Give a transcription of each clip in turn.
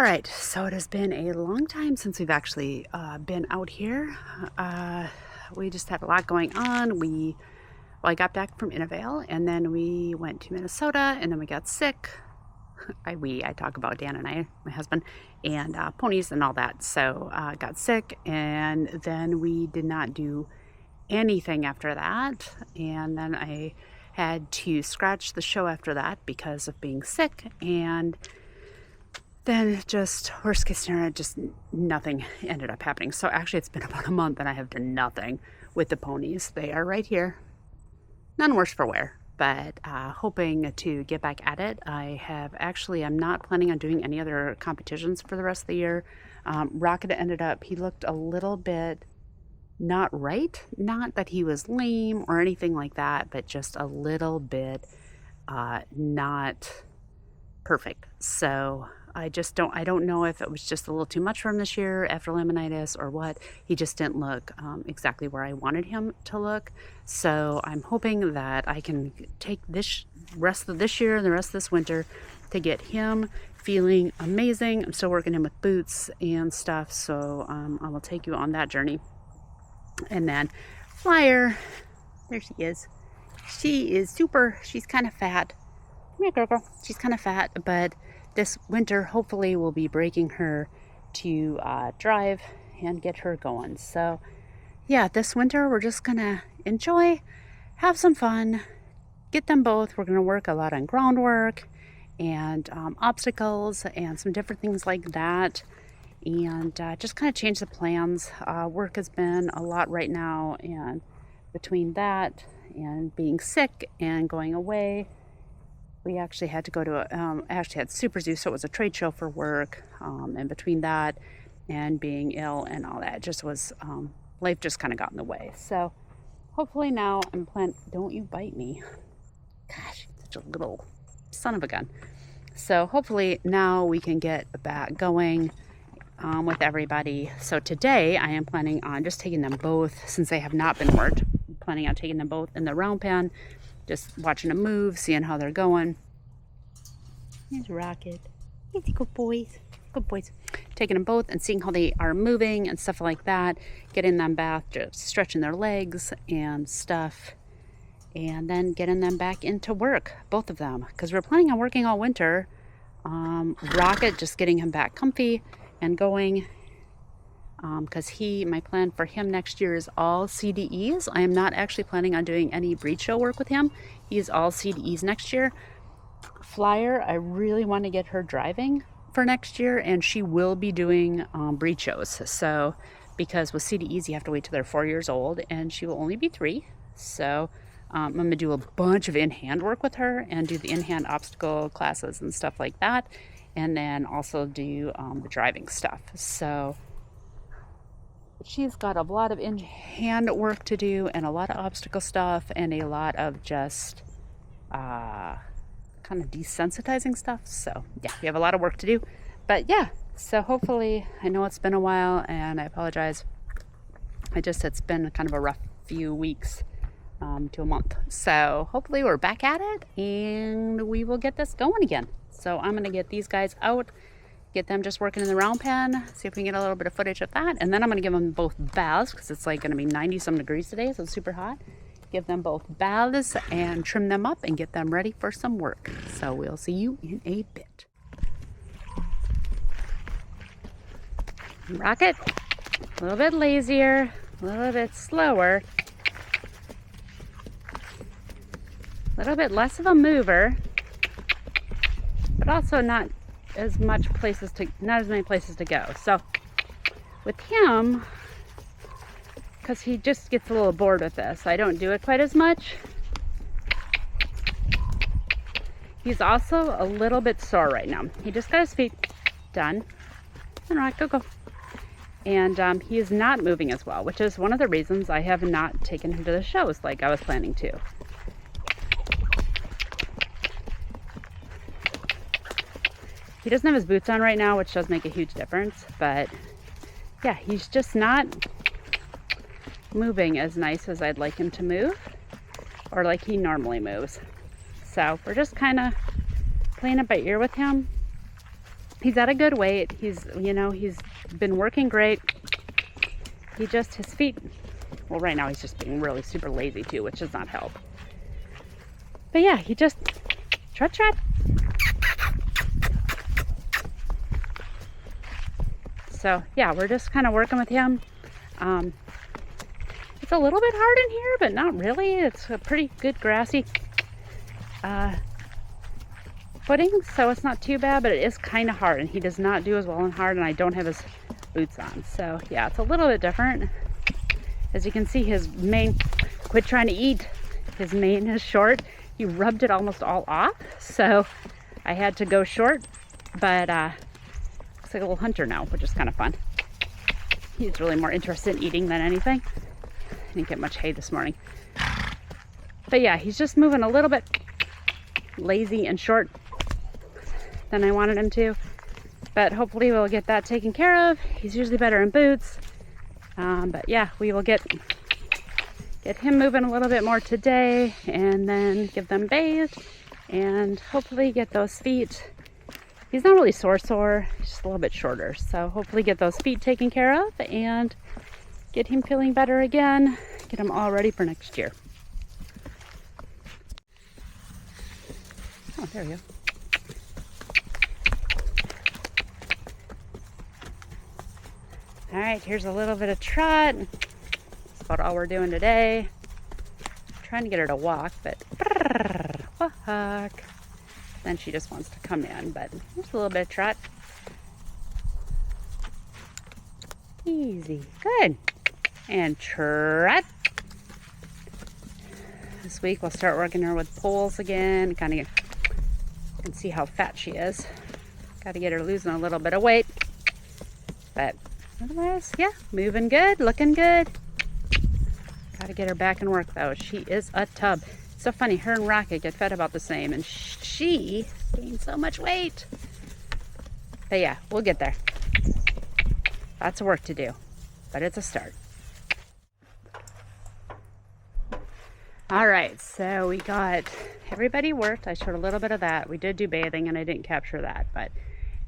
right, so it has been a long time since we've actually been out here. We just had a lot going on. I got back from Innervale, and then we went to Minnesota, and then we got sick. I talk about Dan and I, my husband, and Ponies and all that. So got sick, and then we did not do anything after that. And then I had to scratch the show after that because of being sick, and then just worst case scenario, just nothing ended up happening. So actually it's been about a month and I have done nothing with the ponies. They are right here. None worse for wear, but hoping to get back at it. I'm not planning on doing any other competitions for the rest of the year. Rocket ended up, he looked a little bit not right. Not that he was lame or anything like that, but just a little bit not perfect. So I don't know if it was just a little too much for him this year after laminitis or what. He just didn't look exactly where I wanted him to look. So I'm hoping that I can take this rest of this year and the rest of this winter to get him feeling amazing. I'm still working him with boots and stuff. So I will take you on that journey. And then Flyer, there she is. She is super. She's kind of fat. Come here, girl. She's kind of fat, but this winter hopefully we'll be breaking her to drive and get her going. So yeah, this winter we're just gonna enjoy, have some fun, get them both. We're gonna work a lot on groundwork and obstacles and some different things like that, and just kind of change the plans. Work has been a lot right now, and between that and being sick and going away, we actually had to go to I actually had Super Zoo, so it was a trade show for work. And between that and being ill and all that, just was, life just kind of got in the way. So hopefully now don't you bite me. Gosh, such a little son of a gun. So hopefully now we can get back going with everybody. So today I am planning on just taking them both, since they have not been worked, planning on taking them both in the round pen, just watching them move, seeing how they're going. Here's Rocket. Here's good boys. Good boys. Taking them both and seeing how they are moving and stuff like that. Getting them back, just stretching their legs and stuff. And then getting them back into work, both of them. Because we're planning on working all winter. Rocket, just getting him back comfy and going. Because my plan for him next year is all CDEs. I am not actually planning on doing any breed show work with him. He's all CDEs next year. Flyer, I really want to get her driving for next year, and she will be doing breed shows. So, because with CDEs you have to wait till they're 4 years old, and she will only be 3. So, I'm going to do a bunch of in-hand work with her and do the in-hand obstacle classes and stuff like that, and then also do the driving stuff. So she's got a lot of in-hand work to do and a lot of obstacle stuff and a lot of just kind of desensitizing stuff. So yeah, we have a lot of work to do. But yeah, so hopefully, I know it's been a while and I apologize. It's been kind of a rough few weeks to a month. So hopefully we're back at it and we will get this going again. So I'm going to get these guys out, get them just working in the round pen, see if we can get a little bit of footage of that. And then I'm going to give them both baths because it's like going to be 90-some degrees today, so it's super hot. Give them both baths and trim them up and get them ready for some work. So we'll see you in a bit. Rocket, a little bit lazier, a little bit slower, a little bit less of a mover, but also not as many places to go. So with him, because he just gets a little bored with this, I don't do it quite as much. He's also a little bit sore right now. He just got his feet done. All right, go. And he is not moving as well, which is one of the reasons I have not taken him to the shows like I was planning to. He doesn't have his boots on right now, which does make a huge difference, but yeah, he's just not moving as nice as I'd like him to move, or like he normally moves. So we're just kind of playing it by ear with him He's at a good weight. He's, he's been working great. His feet, well, right now he's just being really super lazy too, which does not help. But yeah, he just, trot. So yeah, we're just kind of working with him. It's a little bit hard in here, but not really. It's a pretty good grassy footing, so it's not too bad, but it is kind of hard, and he does not do as well in hard, and I don't have his boots on. So yeah, it's a little bit different. As you can see, his mane, quit trying to eat. His mane is short. He rubbed it almost all off, so I had to go short, but looks like a little hunter now, which is kind of fun. He's really more interested in eating than anything. I didn't get much hay this morning. But yeah, he's just moving a little bit lazy and short than I wanted him to. But hopefully we'll get that taken care of. He's usually better in boots. But yeah, we will get him moving a little bit more today, and then give them bathed, and hopefully get those feet. He's not really sore, he's just a little bit shorter. So hopefully get those feet taken care of and get him feeling better again. Get him all ready for next year. Oh, there you go. All right, here's a little bit of trot. That's about all we're doing today. Trying to get her to walk, but walk. Then she just wants to come in, but here's a little bit of trot. Easy, good. And trot. This week we'll start working her with poles again. Kind of can see how fat she is. Got to get her losing a little bit of weight, but otherwise, yeah, moving good, looking good. Got to get her back in work though. She is a tub. It's so funny, her and Rocket get fed about the same, and she gained so much weight. But yeah, we'll get there. Lots of work to do, but it's a start. All right, so we got everybody worked. I showed a little bit of that. We did do bathing, and I didn't capture that, but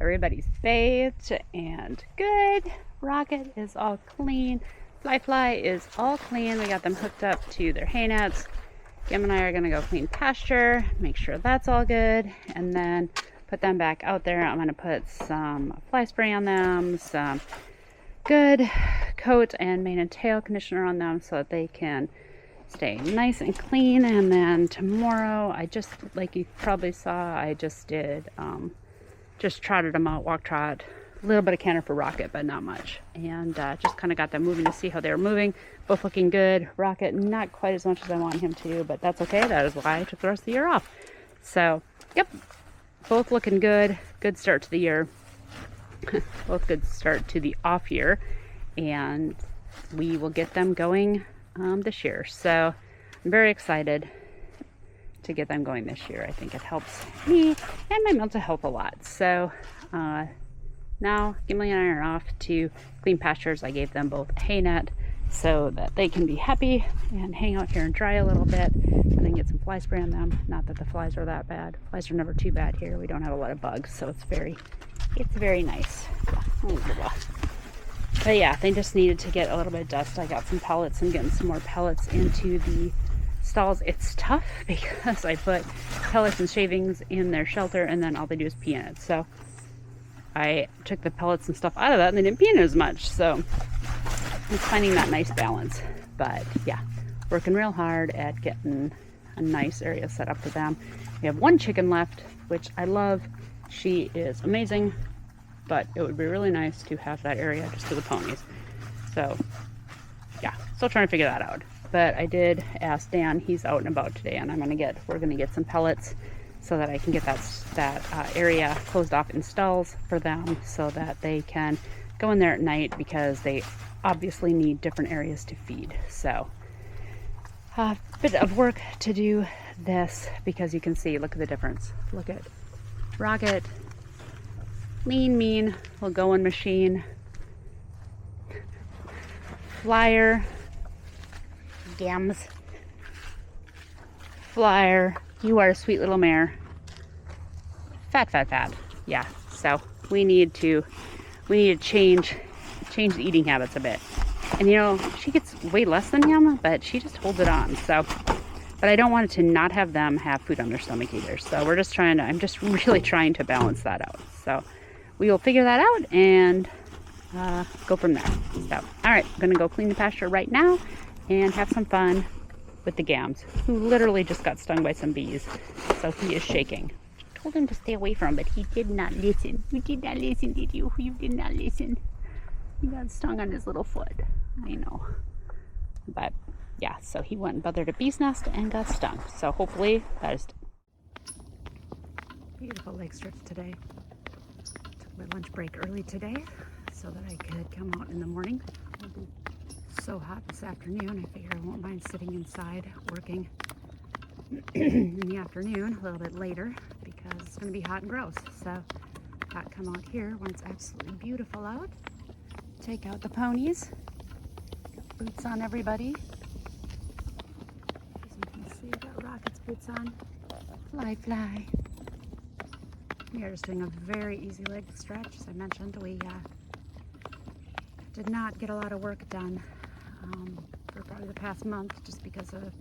everybody's bathed and good. Rocket is all clean. Fly is all clean. We got them hooked up to their hay nets. Kim and I are gonna go clean pasture, make sure that's all good, and then put them back out there. I'm gonna put some fly spray on them, some good coat and mane and tail conditioner on them so that they can stay nice and clean. And then tomorrow, I just, like you probably saw, I just did just trotted them out, walk trot, a little bit of canter for Rocket, but not much, and just kind of got them moving to see how they were moving. Both looking good. Rocket not quite as much as I want him to, but that's okay. That is why I took the rest of the year off. So yep, both looking good. Good start to the year. Both good start to the off year, and we will get them going this year. So I'm very excited to get them going this year. I think it helps me and my mental health a lot. So now Gimli and I are off to clean pastures. I gave them both a hay net so that they can be happy and hang out here and dry a little bit, and then get some fly spray on them. Not that the flies are that bad. Flies are never too bad here. We don't have a lot of bugs, so it's very nice. But yeah, they just needed to get a little bit of dust. I got some pellets. I'm getting some more pellets into the stalls. It's tough because I put pellets and shavings in their shelter, and then all they do is pee in it. So I took the pellets and stuff out of that, and they didn't pee in it as much. So I'm finding that nice balance. But yeah, working real hard at getting a nice area set up for them. We have one chicken left, which I love. She is amazing, but it would be really nice to have that area just for the ponies. So yeah, still trying to figure that out. But I did ask Dan, he's out and about today, and we're gonna get some pellets so that I can get that area closed off in stalls for them, so that they can go in there at night, because they obviously need different areas to feed. So a bit of work to do this, because you can see, look at the difference. Look at Rocket, lean, mean, will go in machine. Flyer, Gams. Flyer, you are a sweet little mare. Fat. Yeah, So we need to change the eating habits a bit. And you know, she gets way less than him, but she just holds it on. So, but I don't want it to not have them have food on their stomach either. So I'm just really trying to balance that out. So we will figure that out and go from there. So, all right, I'm gonna go clean the pasture right now and have some fun with the Gams, who literally just got stung by some bees. So he is shaking. I told him to stay away from him, but he did not listen. You did not listen, did you? You did not listen. He got stung on his little foot. I know. But yeah, so he went and bothered a bee's nest and got stung. So hopefully that is beautiful lake strips today. Took my lunch break early today so that I could come out in the morning. It'll be so hot this afternoon. I figure I won't mind sitting inside working in the afternoon a little bit later because it's going to be hot and gross. So I thought come out here when it's absolutely beautiful out. Take out the ponies. Got boots on, everybody. As you can see, I got Rocket's boots on. Fly, fly. We are just doing a very easy leg stretch. As I mentioned, we did not get a lot of work done for probably the past month, just because of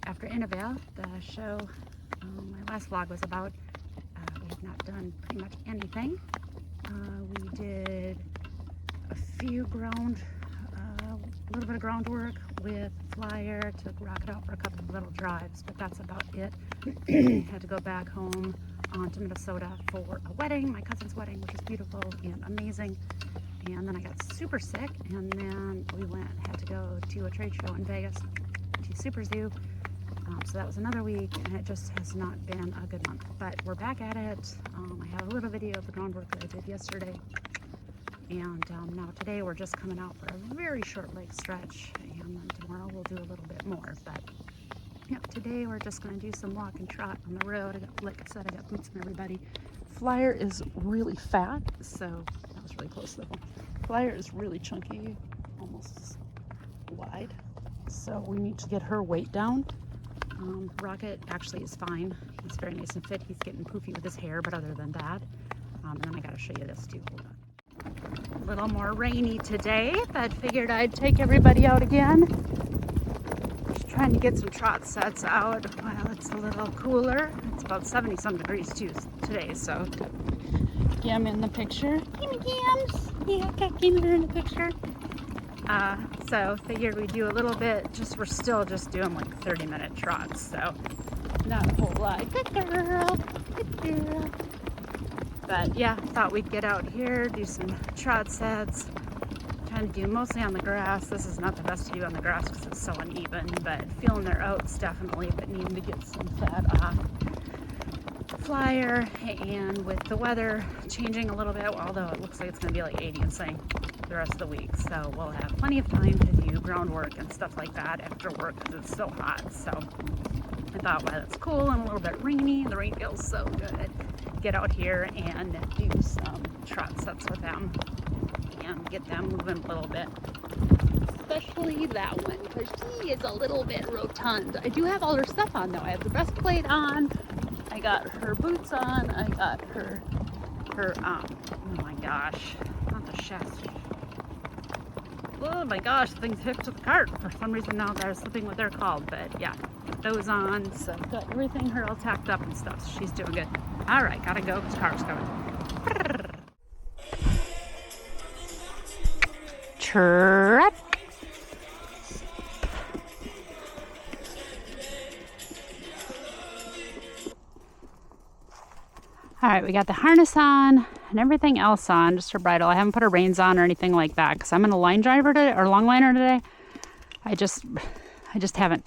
after Innovale, the show my last vlog was about. We have not done pretty much anything. We did a little bit of groundwork with Flyer, took Rocket out for a couple of little drives, but that's about it. Had to go back home to Minnesota for a wedding, my cousin's wedding, which was beautiful and amazing. And then I got super sick, and then we had to go to a trade show in Vegas, to Super Zoo. So that was another week, and it just has not been a good month. But we're back at it. I have a little video of the groundwork that I did yesterday. And now today we're just coming out for a very short leg stretch, and then tomorrow we'll do a little bit more. But yeah, today we're just going to do some walk and trot on the road. Like I said, I got boots on everybody. Flyer is really fat, so that was really close though. Flyer is really chunky, almost wide, so we need to get her weight down. Rocket actually is fine. He's very nice and fit. He's getting poofy with his hair, but other than that, and then I got to show you this too. Hold on. A little more rainy today, but figured I'd take everybody out again. Just trying to get some trot sets out while it's a little cooler. It's about 70 some degrees too today, so Gam in the picture. Gimme Gams! Yeah, got Gimme in the picture. So figured we'd do a little bit, we're still just doing like 30-minute trots, so not a whole lot. Good girl, good girl. But yeah, thought we'd get out here, do some trot sets. Trying to do mostly on the grass. This is not the best to do on the grass because it's so uneven, but feeling their oats definitely, but needing to get some fat off. Flyer, and with the weather changing a little bit, although it looks like it's going to be like 80 and sunny the rest of the week, so we'll have plenty of time to do groundwork and stuff like that after work because it's so hot. So I thought, wow, that's cool and a little bit rainy. The rain feels so good. Get out here and do some trot sets with them and get them moving a little bit. Especially that one, because she is a little bit rotund. I do have all her stuff on though. I have the breastplate on. I got her boots on. I got her oh my gosh, not the chest. Oh my gosh, things hooked to the cart. For some reason now they're slipping what they're called, but yeah, got those on. So got everything her all tacked up and stuff. So she's doing good. All right, gotta go because car's coming. Trot. All right, we got the harness on and everything else on, just her bridle. I haven't put her reins on or anything like that because I'm in a line driver today, or long liner today. I just haven't.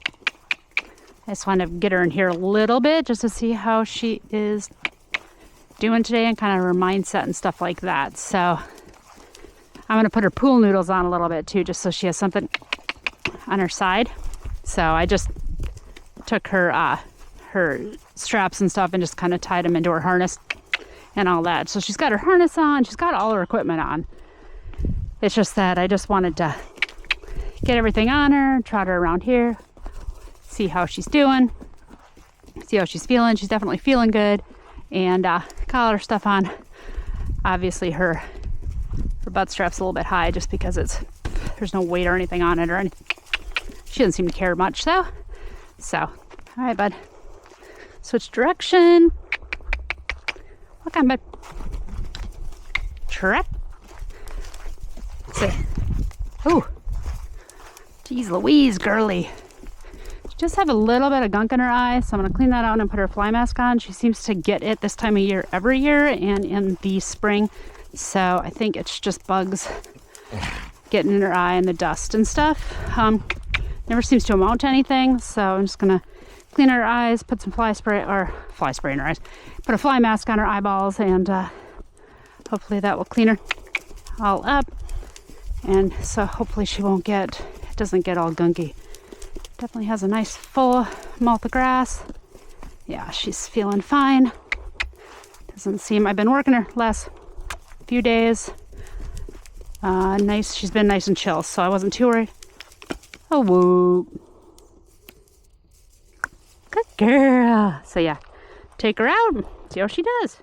I just want to get her in here a little bit just to see how she is doing today and kind of her mindset and stuff like that. So I'm going to put her pool noodles on a little bit too, just so she has something on her side. So I just took her straps and stuff and just kind of tied them into her harness and all that. So she's got her harness on, she's got all her equipment on. It's just that I just wanted to get everything on her, trot her around here, see how she's doing, see how she's feeling. She's definitely feeling good, and got all her stuff on. Obviously her butt strap's a little bit high just because there's no weight or anything on it or anything. She doesn't seem to care much though. So, all right, bud. Switch direction. Look on, bud. Trap. Say, oh, geez Louise, girly. She does have a little bit of gunk in her eye, so I'm gonna clean that out and put her fly mask on. She seems to get it this time of year every year and in the spring. So I think it's just bugs getting in her eye and the dust and stuff. Never seems to amount to anything, so I'm just gonna clean her eyes, put some fly spray in her eyes, put a fly mask on her eyeballs, and hopefully that will clean her all up. And so hopefully she it doesn't get all gunky. Definitely has a nice full mouth of grass. Yeah, she's feeling fine. Doesn't seem, I've been working her last few days. Nice, she's been nice and chill, so I wasn't too worried. Oh, whoop. Good girl. So yeah, take her out, see how she does.